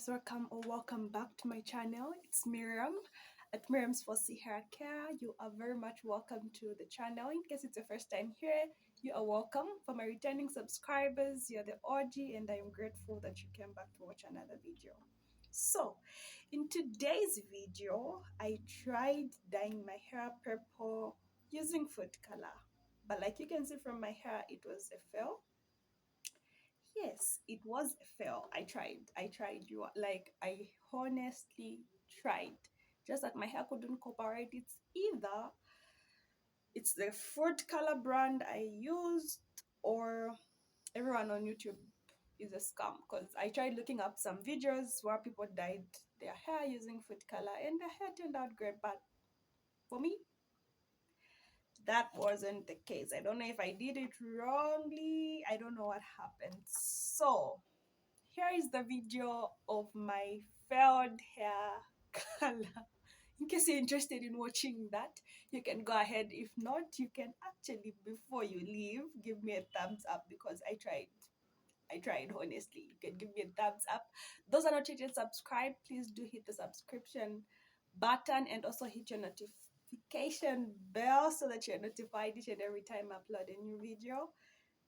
viewers, welcome back to my channel. It's Miriam at Miriam's Fussy Hair Care. You are very much welcome to the channel. In case it's your first time here, you are welcome. For my returning subscribers, you're the OG and I'm grateful that you came back to watch another video. So, in today's video, I tried dyeing my hair purple using food color. But like you can see from my hair, it was a fail. Yes, it was a fail. I tried. I honestly tried. Just that my hair couldn't cooperate. It's the food color brand I used, or everyone on YouTube is a scam. Because I tried looking up some videos where people dyed their hair using food color, and their hair turned out great. But for me, that wasn't the case. I don't know if I did it wrongly. I don't know what happened. So here is the video of my failed hair color. In case you're interested in watching that, you can go ahead. If not, you can actually, before you leave, give me a thumbs up because I tried. I tried, honestly. You can give me a thumbs up. Those are not yet subscribed, please do hit the subscription button and also hit your notification bell so that you're notified each and every time I upload a new video.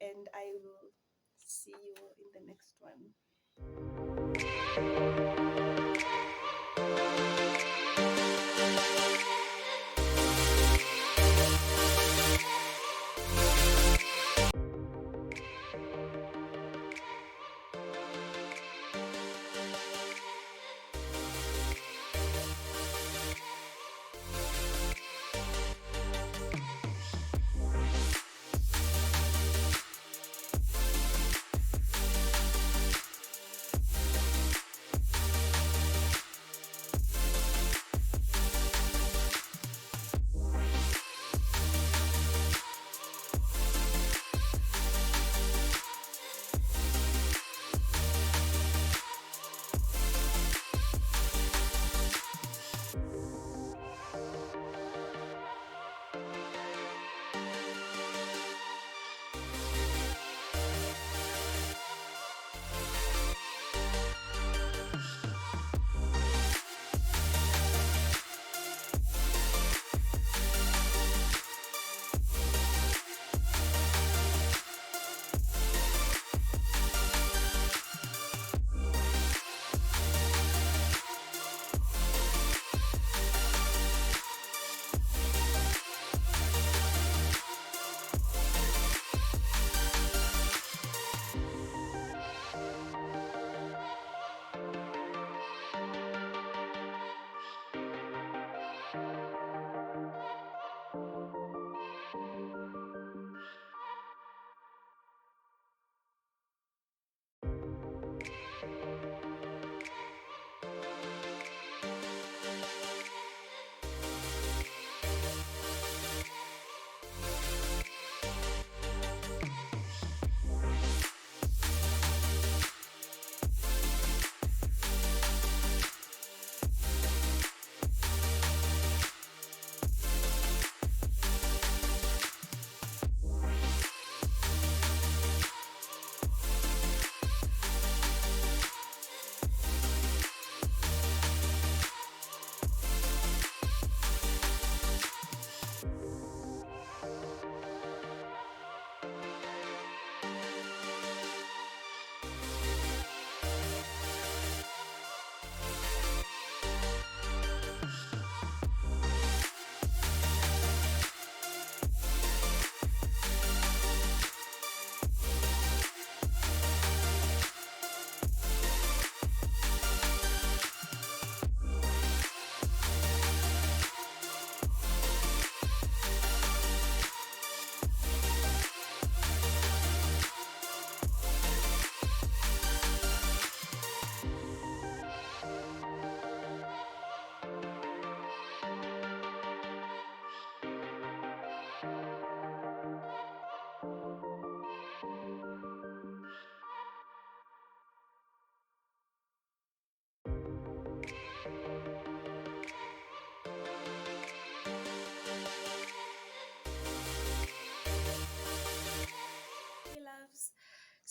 And I will see you in the next one.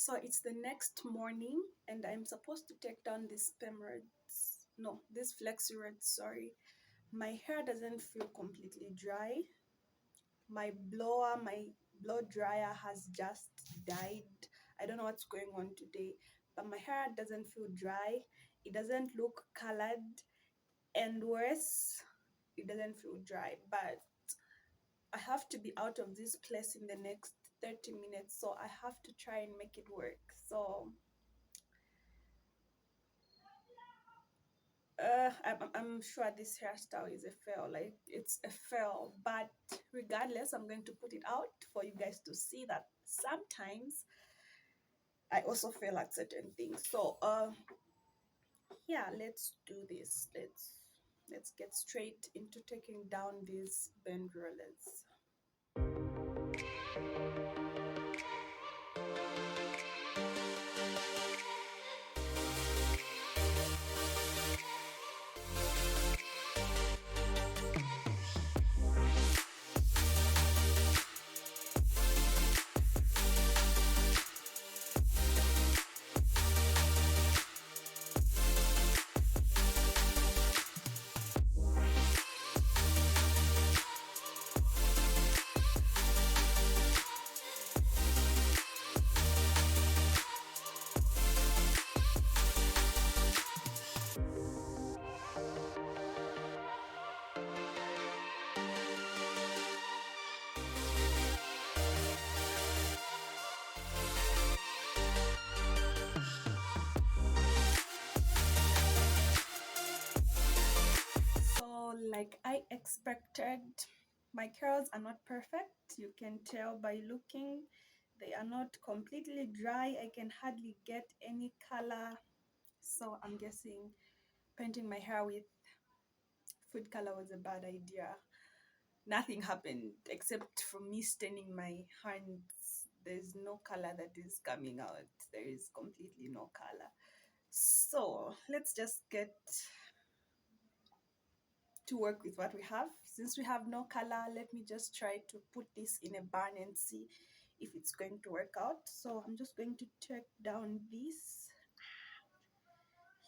So it's the next morning, and I'm supposed to take down this sperm rods. No, this flexi rods, sorry. My hair doesn't feel completely dry. My blow dryer has just died. I don't know what's going on today, but my hair doesn't feel dry. It doesn't look colored, and worse, it doesn't feel dry. But I have to be out of this place in the next 30 minutes, so I have to try and make it work. So I'm sure this hairstyle is a fail. Like, it's a fail, but regardless, I'm going to put it out for you guys to see that sometimes I also fail at certain things. So yeah, let's do this. Let's get straight into taking down these bend rollers. So, like I expected, my curls are not perfect. You can tell by looking. They are not completely dry. I can hardly get any color. So I'm guessing painting my hair with food color was a bad idea. Nothing happened except from me staining my hands. There's no color that is coming out. There is completely no color. So let's just get to work with what we have. Since we have no color, let me just try to put this in a bun and see if it's going to work out. So I'm just going to take down this.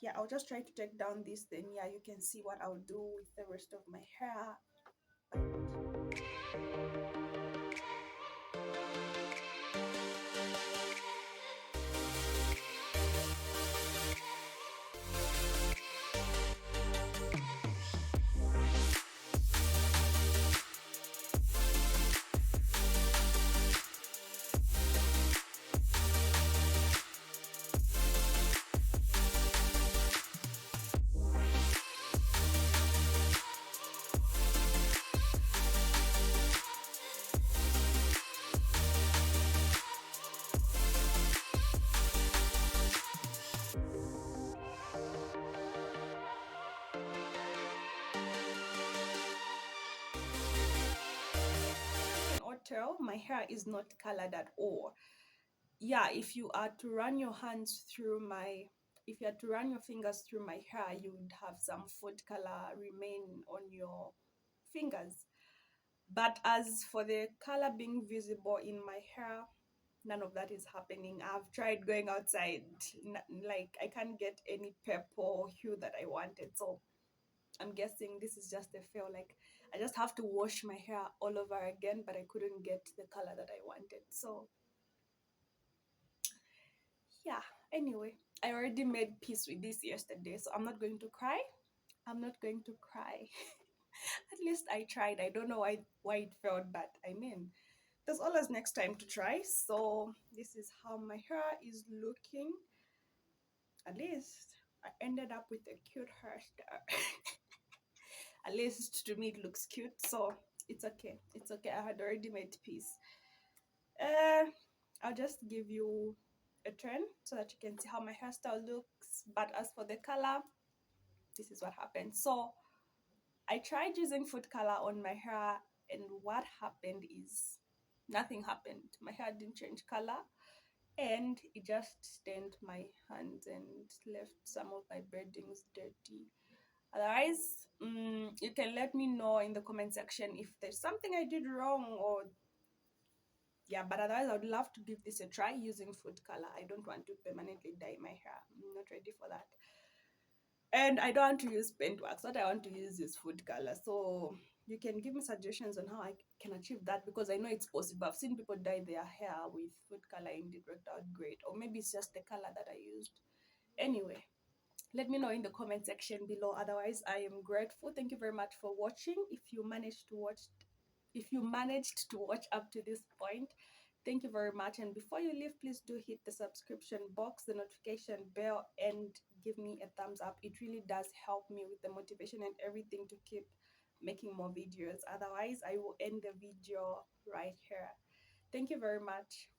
Yeah, I'll just try to take down this, then yeah, you can see what I'll do with the rest of my hair. Or tell my hair is not colored at all. Yeah, if you are to run your hands through my if you are to run your fingers through my hair, you would have some food color remain on your fingers. But as for the color being visible in my hair, none of that is happening. I've tried going outside, like I can't get any purple hue that I wanted. So I'm guessing this is just a fail. Like, I just have to wash my hair all over again, but I couldn't get the color that I wanted. So yeah, anyway, I already made peace with this yesterday, so I'm not going to cry. I'm not going to cry. At least I tried. I don't know why it failed, but I mean, there's always next time to try. So this is how my hair is looking. At least I ended up with a cute hairstyle. At least to me it looks cute, so it's okay. It's okay. I had already made peace. Uh, I'll just give you a turn so that you can see how my hairstyle looks. But as for the color, this is what happened. So I tried using food color on my hair, and what happened is nothing happened. My hair didn't change color, and it just stained my hands and left some of my braidings dirty. Otherwise, you can let me know in the comment section if there's something I did wrong, or Yeah, but otherwise I would love to give this a try using food color. I don't want to permanently dye my hair. I'm not ready for that. And I don't want to use paint wax. What I want to use is food color. So you can give me suggestions on how I can achieve that, because I know it's possible. I've seen people dye their hair with food color and it worked out great. Or maybe it's just the color that I used. Anyway, let me know in the comment section below. Otherwise, I am grateful. Thank you very much for watching. If you managed to watch up to this point, thank you very much. And before you leave, please do hit the subscription box, the notification bell, and give me a thumbs up. It really does help me with the motivation and everything to keep making more videos. Otherwise, I will end the video right here. Thank you very much.